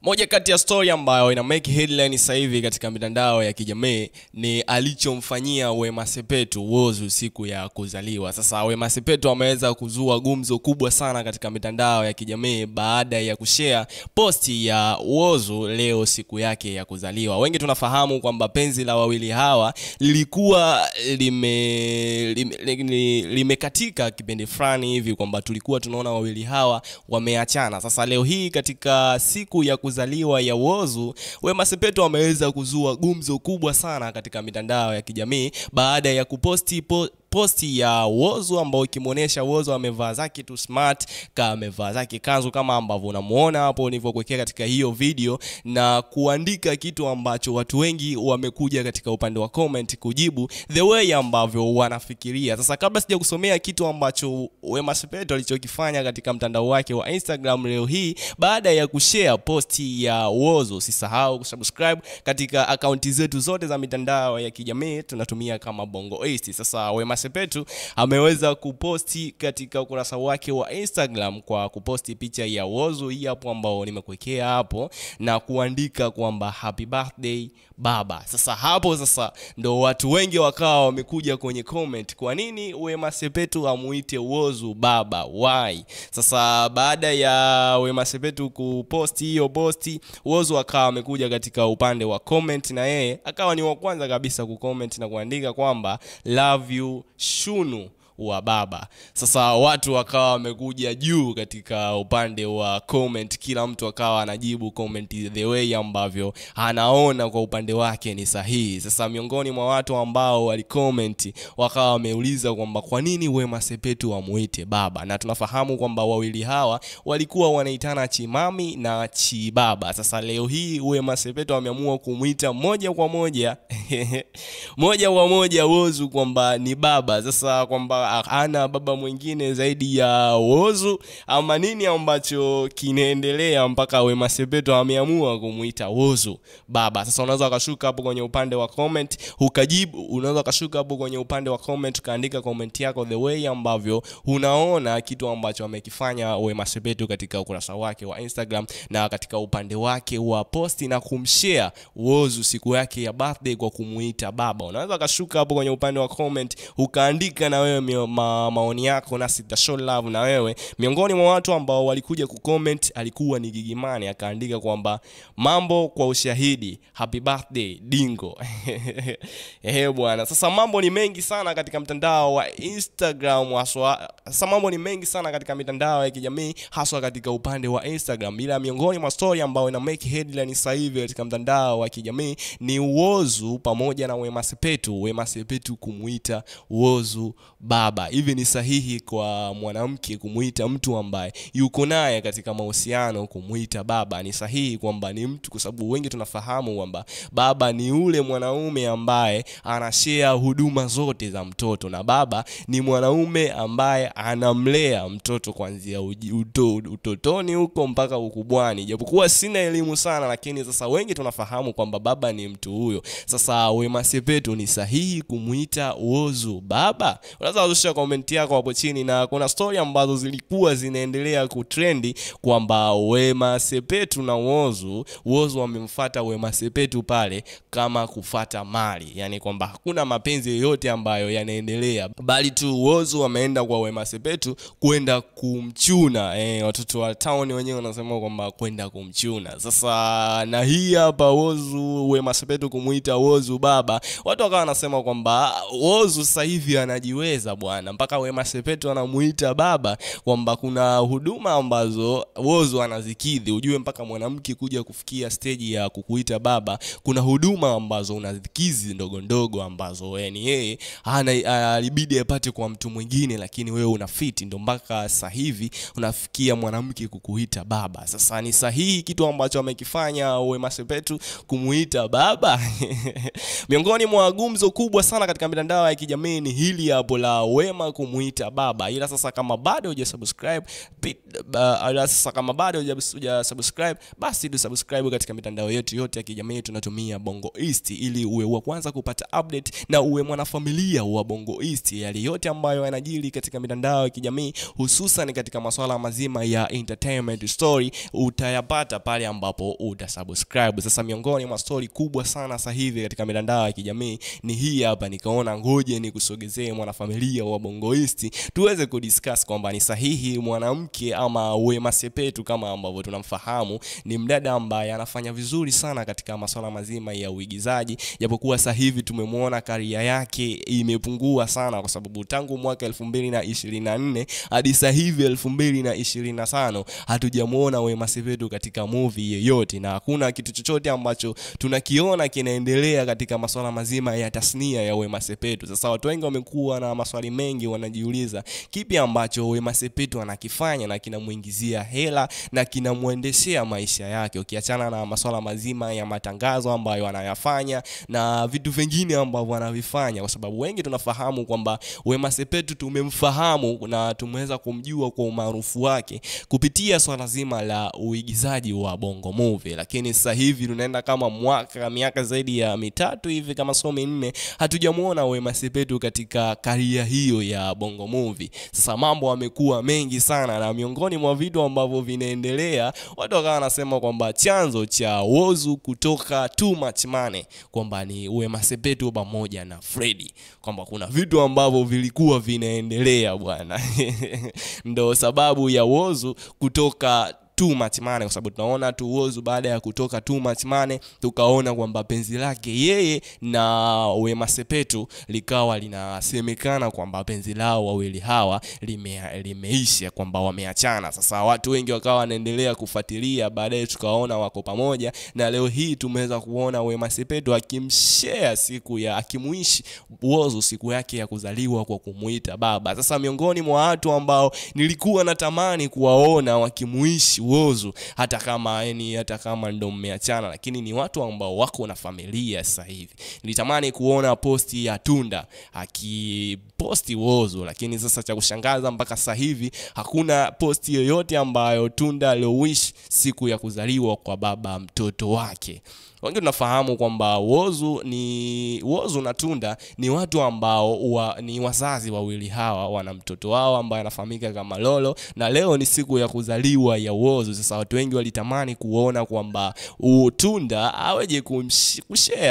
Moja kati ya story ambayo ina make headline sasa hivi katika mitandao ya kijamii ni alichomfanyia Wema Sepetu Whozu siku ya kuzaliwa. Sasa Wema Sepetu ameweza kuzua gumzo kubwa sana katika mitandao ya kijamii baada ya kushare posti ya Whozu leo siku yake ya kuzaliwa. Wengi tunafahamu kwamba penzi la wawili hawa lilikuwa limekatika kipindi fulani hivi, kwamba tulikuwa tunaona wawili hawa wameachana. Sasa leo hii katika siku ya kuzaliwa ya Whozu, Wema Sepetu ameweza kuzua gumzo kubwa sana katika mitandao ya kijamii baada ya posti ya Whozu ambao ikimuonesha Whozu amevaa zake tu smart, amevaa zake kanzu kama ambavyo unamuona hapo nilivyokuwekea katika hiyo video, na kuandika kitu ambacho watu wengi wamekuja katika upande wa comment kujibu the way ambavyo wanafikiria. Sasa kabla sija kusomea kitu ambacho Wema Sepetu alichokifanya katika mtandao wake wa Instagram leo hii baada ya kushare posti ya Whozu, usisahau kusubscribe katika akaunti zetu zote za mitandao ya kijamii tunatumia kama Bongo East. Sasa Wema Sepetu ameweza kuposti katika ukurasa wake wa Instagram kwa kuposti picha ya Whozu hii hapo ambao nimekuwekea hapo, na kuandika kwamba happy birthday baba. Sasa ndo watu wengi wakawa wamekuja kwenye comment, kwa nini Wema Sepetu amuite Whozu baba, why? Sasa baada ya Wema Sepetu kuposti hiyo posti, Whozu akawa amekuja katika upande wa comment, na yeye akawa ni wa kwanza kabisa kucomment na kuandika kwamba love you Shunu wa baba. Sasa watu wakawa wamekuja juu katika upande wa comment, kila mtu akawa anajibu comment the way ambavyo anaona kwa upande wake ni sahihi. Sasa miongoni mwa watu ambao walicomment wakawa wameuliza kwamba kwa nini Wema Sepetu amuite baba, na tunafahamu kwamba wawili hawa walikuwa wanaitana Chimami na Chibaba. Sasa leo hii Wema Sepetu ameamua kumuita moja kwa moja Whozu kwamba ni baba. Sasa kwamba ana baba mwingine zaidi ya Whozu ama nini ambacho kinaendelea mpaka Wema Sepetu ameamua kumuita Whozu baba. Sasa unaweza ukashuka hapo kwenye upande wa comment ukajibu, unaweza ukashuka hapo kwenye upande wa comment kaandika comment yako the way ambavyo unaona kitu ambacho amekifanya Wema Sepetu katika ukurasa wake wa Instagram na katika upande wake wa posti, na kumshare Whozu siku yake ya birthday kwa kumuita baba. Unaweza ukashuka hapo kwenye upande wa comment ukaandika na wewe maoni yako, na sita show love na wewe. Miongoni mwa watu ambao walikuja kucomment alikuwa ni Gigimani, akaandika kwamba mambo kwa ushahidi, happy birthday Dingo. Bwana. Sasa mambo ni mengi sana katika mtandao wa Instagram haswa. Sasa mambo ni mengi sana katika mitandao ya kijamii haswa katika upande wa Instagram, ila miongoni mwa story ambao ina make headline sasa hivi katika mtandao wa kijamii ni Whozu pamoja na Wema Sepetu. Wema Sepetu kumuita Whozu baba. Hivi ni sahihi kwa mwanamke kumuita mtu ambaye yuko naye katika mahusiano kumuita baba? Ni sahihi kwamba ni mtu, kwa sababu wengi tunafahamu kwamba baba ni ule mwanaume ambaye anashare huduma zote za mtoto, na baba ni mwanaume ambaye anamlea mtoto kuanzia utotoni huko mpaka ukubwani. Japokuwa sina elimu sana, lakini sasa wengi tunafahamu kwamba baba ni mtu huyo. Sasa Wema Sepetu ni sahihi kumuita Whozu baba? Unaweza kushare comment yako hapo chini, na kuna story ambazo zilikuwa zinaendelea kutrendi kwamba Wema Sepetu na Whozu wamemfuata Wema Sepetu pale kama kufuata mali, yani kwamba hakuna mapenzi yoyote ambayo yanaendelea, bali tu Whozu ameenda kwa Wema Sepetu kwenda kumchuna. Watoto wa town wenyewe wanasema kwamba kwenda kumchuna. Sasa na hii hapa Wema Sepetu kumuita Whozu baba, watu wakawa wanasema kwamba Whozu sasa hivi anajiweza bwana, mpaka Wema Sepetu anamuita baba, kwamba kuna huduma ambazo Whozu anazikidhi. Ujue mpaka mwanamke kuja kufikia stage ya kukuita baba, kuna huduma ambazo unazikizi ndogo ndogo ambazo yani yeye alibidi apate kwa mtu mwingine, lakini wewe unafiti, ndo mpaka sasa hivi unafikia mwanamke kukuita baba. Sasa ni sahihi kitu ambacho amekifanya Wema Sepetu kumuita baba? Miongoni mwa gumzo kubwa sana katika mitandao ya kijamii ni hili hapo la Wema kumuita baba. Ila sasa kama bado hujasubscribe, basi tu subscribe katika mitandao yetu yote ya kijamii. Tunatumia Bongo East ili uwe wa kwanza kupata update na uwe mwanafamilia wa Bongo East. Yale yote ambayo yanajiri katika mitandao ya kijamii, hususan katika masuala mazima ya entertainment story, utayapata pale ambapo utasubscribe. Sasa miongoni mwa story kubwa sana sasa hivi katika mitandao ya kijamii ni hii hapa. Nikaona ngoje nikusogezee mwanafamilia wa Bongo East tuweze kudiscuss kwamba ni sahihi mwanamke ama Wema Sepetu kama ambavyo tunamfahamu ni mdada ambaye anafanya vizuri sana katika masuala mazima ya uigizaji, japokuwa sasa hivi tumemwona career yake imepungua sana, kwa sababu tangu mwaka 2024 hadi sasa hivi 2025 hatujamuona Wema Sepetu katika movie yoyote, na hakuna kitu chochote ambacho tunakiona kinaendelea katika masuala mazima ya tasnia ya Wema Sepetu. Sasa watu wengi wamekuwa na maswali mengi, wanajiuliza kipi ambacho Wema Sepetu anakifanya na kinamuingizia hela na kinamuendeshea maisha yake, ukiachana na masuala mazima ya matangazo ambayo anayafanya na vitu vingine ambavyo anavifanya, kwa sababu wengi tunafahamu kwamba Wema Sepetu tumemfahamu na tumeweza kumjua kwa umaarufu wake kupitia swala zima la uigizaji wa Bongo Movie. Lakini sasa hivi tunaenda kama miaka zaidi ya 3 hivi kama sio 4 hatujamuona Wema Sepetu katika career hiyo ya Bongo Movie. Sasa mambo yamekuwa mengi sana, na miongoni mwa vitu ambavyo vinaendelea, watu wakawa wanasema kwamba chanzo cha Whozu kutoka Too Much Money kwamba ni Wema Sepetu pamoja na Freddy, kwamba kuna vitu ambavyo vilikuwa vinaendelea bwana. Ndio sababu ya Whozu kutoka Too Much Money, kwa sababu tunaona tu Whozu baada ya kutoka Too Much Money tukaona kwamba penzi lake yeye na Wema Sepetu likawa linasemekana kwamba penzi lao wawili hawa limeisha, kwamba wameachana. Sasa watu wengi wakawa wanaendelea kufuatilia, baadaye tukaona wako pamoja, na leo hii tumeweza kuona Wema Sepetu akimuishi Whozu siku yake ya kuzaliwa kwa kumuita baba. Sasa miongoni mwa watu ambao nilikuwa natamani kuwaona wakimuishi Whozu, hata kama ndo mmeachana, lakini ni watu ambao wako na familia sasa hivi. Nilitamani kuona posti ya Tunda akiposti Whozu, lakini sasa cha kushangaza mpaka sasa hivi hakuna posti yoyote ambayo Tunda aliowish siku ya kuzaliwa kwa baba mtoto wake. Wengi tunafahamu kwamba Whozu na Tunda ni watu ambao ni wazazi wawili hawa, wana mtoto wao ambaye anafahamika kama Lolo, na leo ni siku ya kuzaliwa ya Whozu. Sasa watu wengi walitamani kuona kwamba Tunda aweje kushare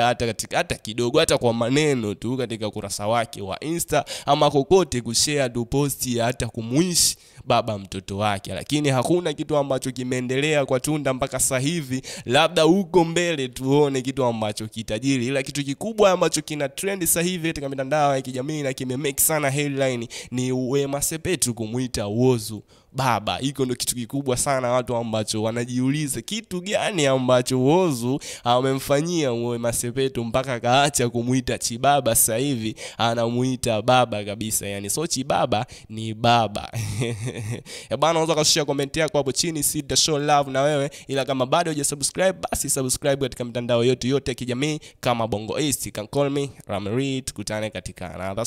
hata kidogo, hata kwa maneno tu katika kurasa wake wa Insta ama kokote, kushare tu posti hata kumuishi baba mtoto wake, lakini hakuna kitu ambacho kimeendelea kwa Tunda mpaka sasa hivi. Labda huko mbele tuone kitu ambacho kitajiri, ila kitu kikubwa ambacho kina trend sasa hivi katika mitandao ya kijamii na kimemake sana headline ni Wema Sepetu kumuita Whozu baba. Hiko ndio kitu kikubwa sana, watu ambacho wanajiuliza kitu gani ambacho Whozu amemfanyia Wema Sepetu mpaka kaacha kumuita Chibaba, sasa hivi anamuita baba kabisa. Yani so Chibaba ni baba. Bana, unaweza kushare comment yako hapo chini, sita show love na wewe, ila kama bado hujasubscribe basi subscribe katika mitandao yote ya kijamii kama Bongo East. You can call me Ramreed, tukutane katika another